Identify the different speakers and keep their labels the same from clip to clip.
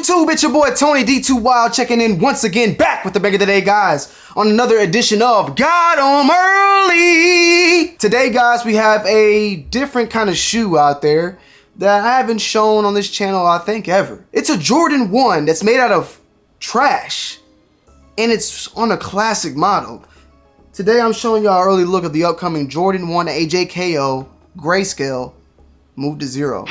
Speaker 1: YouTube, it's your boy Tonyd2wild checking in once again, back with the banger today, guys, on another edition of Got 'em Early. Today, guys, we have a different kind of shoe out there that I haven't shown on this channel, I think, ever. It's a Jordan 1 that's made out of trash, and it's on a classic model. Today, I'm showing y'all an early look at the upcoming Jordan 1 AJKO Grayscale Move to Zero.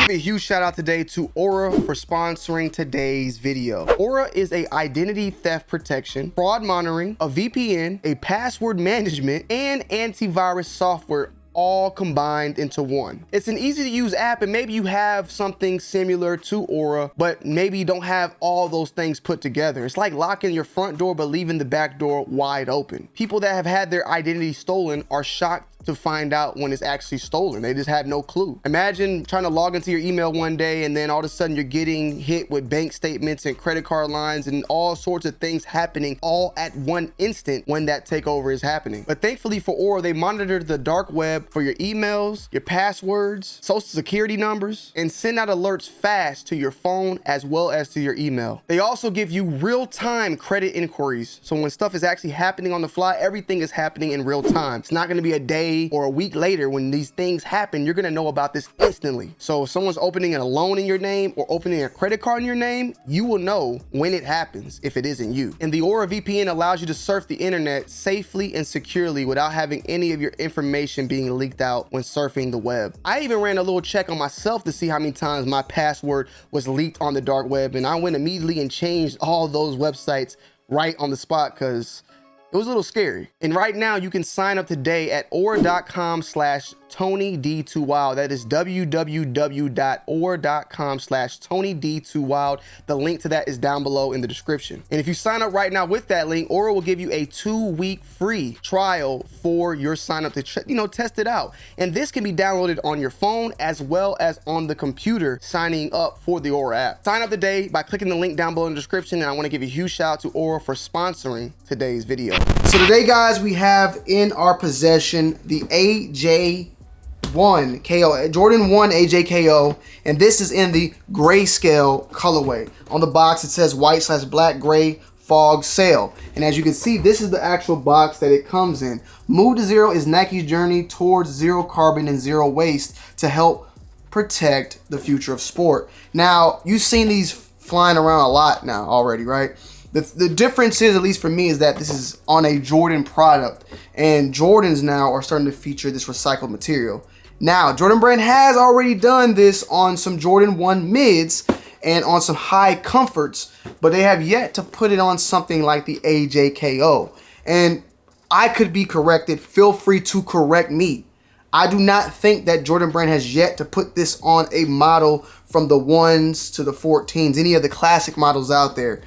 Speaker 1: A huge shout out today to Aura for sponsoring today's video. Aura is a identity theft protection, fraud monitoring, a VPN, a password management, and antivirus software all combined into one. It's an easy to use app, and maybe you have something similar to Aura, but maybe you don't have all those things put together. It's like locking your front door but leaving the back door wide open. People that have had their identity stolen are shocked to find out when it's actually stolen. They just have no clue. Imagine trying to log into your email one day and then all of a sudden you're getting hit with bank statements and credit card lines and all sorts of things happening all at one instant when that takeover is happening. But thankfully for Aura, they monitor the dark web for your emails, your passwords, social security numbers, and send out alerts fast to your phone as well as to your email. They also give you real-time credit inquiries. So when stuff is actually happening on the fly, everything is happening in real time. It's not gonna be a day or a week later when these things happen. You're gonna know about this instantly. So if someone's opening a loan in your name or opening a credit card in your name, you will know when it happens if it isn't you. And the Aura VPN allows you to surf the internet safely and securely without having any of your information being leaked out when surfing the web. I even ran a little check on myself to see how many times my password was leaked on the dark web, and I went immediately and changed all those websites right on the spot because it was a little scary. And right now you can sign up today at aura.com/Tonyd2wild. That is www.aura.com/Tonyd2wild. The link to that is down below in the description. And if you sign up right now with that link, Aura will give you a 2-week free trial for your sign up to test it out. And this can be downloaded on your phone as well as on the computer signing up for the Aura app. Sign up today by clicking the link down below in the description. And I want to give a huge shout out to Aura for sponsoring today's video. So today, guys, we have in our possession the AJ1KO, Jordan 1 AJKO, and this is in the grayscale colorway. On the box, it says white/black gray fog sail. And as you can see, this is the actual box that it comes in. Move to Zero is Nike's journey towards zero carbon and zero waste to help protect the future of sport. Now, you've seen these flying around a lot now already, right? The difference is, at least for me, is that this is on a Jordan product, and Jordans now are starting to feature this recycled material. Now, Jordan Brand has already done this on some Jordan 1 mids and on some high comforts, but they have yet to put it on something like the AJKO. And I could be corrected. Feel free to correct me. I do not think that Jordan Brand has yet to put this on a model from the 1s to the 14s, any of the classic models out there.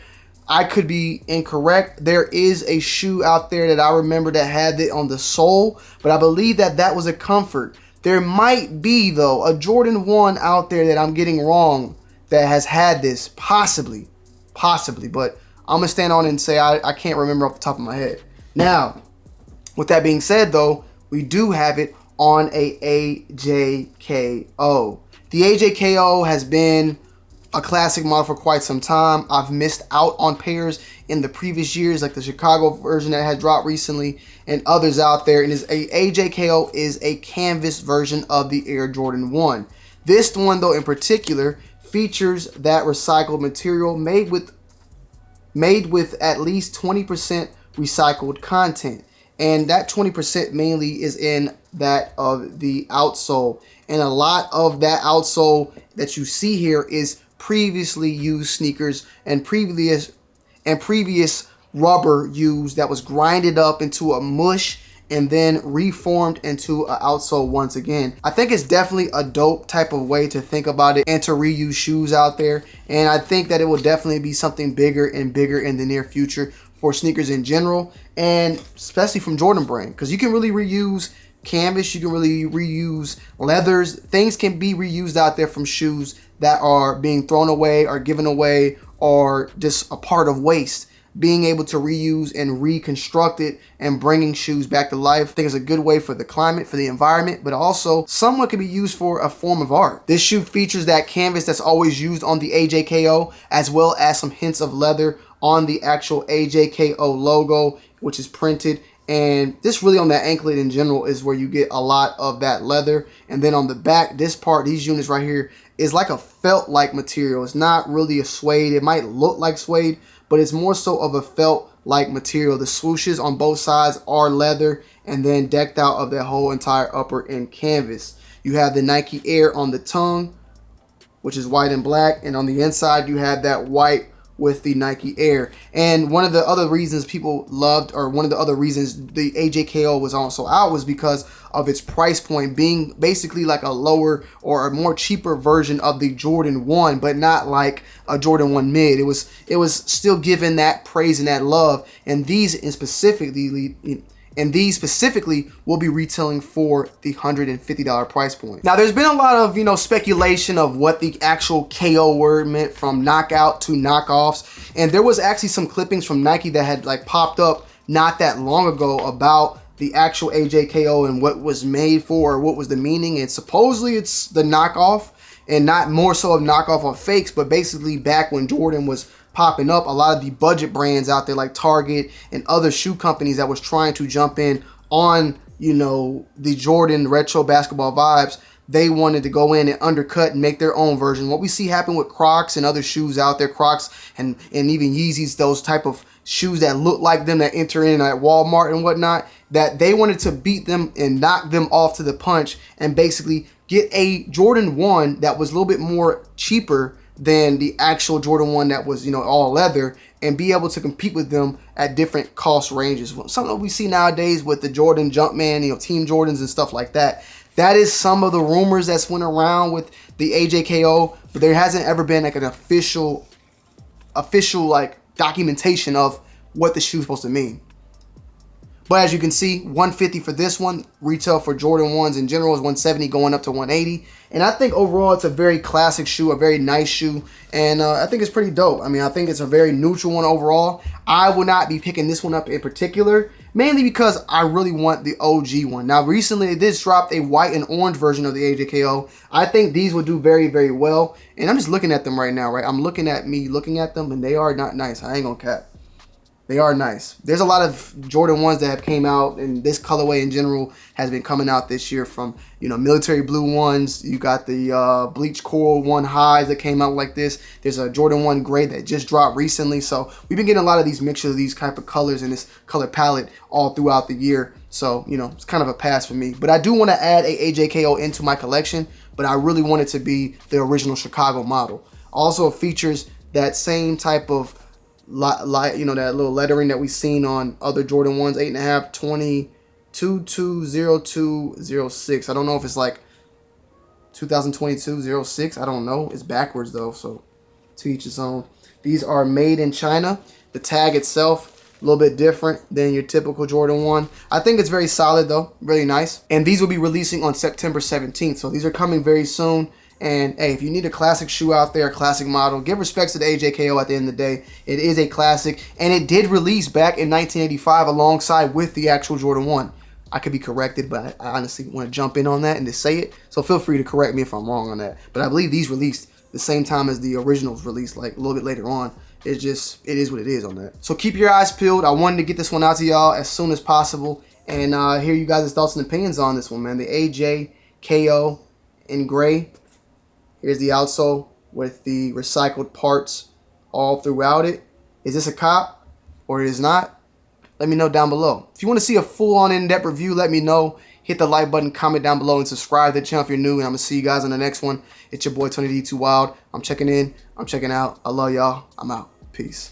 Speaker 1: I could be incorrect. There is a shoe out there that I remember that had it on the sole, but I believe that that was a comfort. There might be, though, a Jordan 1 out there that I'm getting wrong that has had this, possibly, but I'm gonna stand on it and say I can't remember off the top of my head. Now, with that being said, though, we do have it on a AJKO. The AJKO has been a classic model for quite some time. I've missed out on pairs in the previous years, like the Chicago version that had dropped recently and others out there. And AJKO is a canvas version of the Air Jordan 1. This one, though, in particular, features that recycled material made with at least 20% recycled content. And that 20% mainly is in that of the outsole. And a lot of that outsole that you see here is previously used sneakers and previous rubber used that was grinded up into a mush and then reformed into an outsole once again. I think it's definitely a dope type of way to think about it and to reuse shoes out there. And I think that it will definitely be something bigger and bigger in the near future for sneakers in general, and especially from Jordan Brand, because you can really reuse canvas, you can really reuse leathers. Things can be reused out there from shoes that are being thrown away or given away or just a part of waste. being able to reuse and reconstruct it and bringing shoes back to life. I think it's a good way for the climate, for the environment, but also somewhat can be used for a form of art. This shoe features that canvas that's always used on the AJKO, as well as some hints of leather on the actual AJKO logo, which is printed. And this really on that anklet in general is where you get a lot of that leather. And then on the back, this part, these units right here, is like a felt-like material. It's not really a suede. It might look like suede, but it's more so of a felt-like material. The swooshes on both sides are leather, and then decked out of that whole entire upper end canvas. You have the Nike Air on the tongue, which is white and black, and on the inside you have that white with the Nike Air. And one of the other reasons people loved, or one of the other reasons the AJKO was also out, was because of its price point being basically like a lower or a more cheaper version of the Jordan 1, but not like a Jordan 1 mid. It was still given that praise and that love. And these specifically will be retailing for the $150 price point. Now, there's been a lot of, speculation of what the actual KO word meant, from knockout to knockoffs. And there was actually some clippings from Nike that had like popped up not that long ago about the actual AJKO and what was made for, or what was the meaning. And supposedly it's the knockoff, and not more so of knockoff of fakes, but basically back when Jordan was popping up, a lot of the budget brands out there like Target and other shoe companies that was trying to jump in on, the Jordan retro basketball vibes, they wanted to go in and undercut and make their own version. What we see happen with Crocs and other shoes out there, Crocs and even Yeezys, those type of shoes that look like them that enter in at Walmart and whatnot, that they wanted to beat them and knock them off to the punch and basically get a Jordan 1 that was a little bit more cheaper than the actual Jordan 1 that was, all leather, and be able to compete with them at different cost ranges. Something that we see nowadays with the Jordan Jumpman, Team Jordans and stuff like that. That is some of the rumors that's went around with the AJKO, but there hasn't ever been like an official like documentation of what the shoe's supposed to mean. But as you can see, $150 for this one. Retail for Jordan 1s in general is $170, going up to $180. And I think overall it's a very classic shoe, a very nice shoe. And I think it's pretty dope. I mean, I think it's a very neutral one overall. I will not be picking this one up in particular, mainly because I really want the OG one. Now, recently they did drop a white and orange version of the AJKO. I think these would do very, very well. And I'm just looking at them right now, right? I'm looking at them, and they are not nice. I ain't gonna cap. They are nice. There's a lot of Jordan 1s that have came out, and this colorway in general has been coming out this year, from, military blue ones. You got the bleach coral 1 highs that came out like this. There's a Jordan 1 gray that just dropped recently. So we've been getting a lot of these mixtures of these type of colors and this color palette all throughout the year. So, it's kind of a pass for me. But I do want to add a AJKO into my collection, but I really want it to be the original Chicago model. Also, it features that same type of that little lettering that we've seen on other Jordan 1s, 8.5, 20, 220206. I don't know if it's like 2022-06. I don't know. It's backwards though, so to each his own. These are made in China. The tag itself, a little bit different than your typical Jordan 1. I think it's very solid though, really nice. And these will be releasing on September 17th. So these are coming very soon. And hey, if you need a classic shoe out there, a classic model, give respects to the AJKO at the end of the day. It is a classic, and it did release back in 1985 alongside with the actual Jordan 1. I could be corrected, but I honestly want to jump in on that and to say it. So feel free to correct me if I'm wrong on that. But I believe these released the same time as the originals released, like a little bit later on. It is what it is on that. So keep your eyes peeled. I wanted to get this one out to y'all as soon as possible and hear you guys' thoughts and opinions on this one, man. The AJKO in gray. Here's the outsole with the recycled parts all throughout it. Is this a cop or it is not? Let me know down below. If you want to see a full-on in-depth review, let me know. Hit the like button, comment down below, and subscribe to the channel if you're new. And I'm going to see you guys on the next one. It's your boy, Tonyd2wild. I'm checking in. I'm checking out. I love y'all. I'm out. Peace.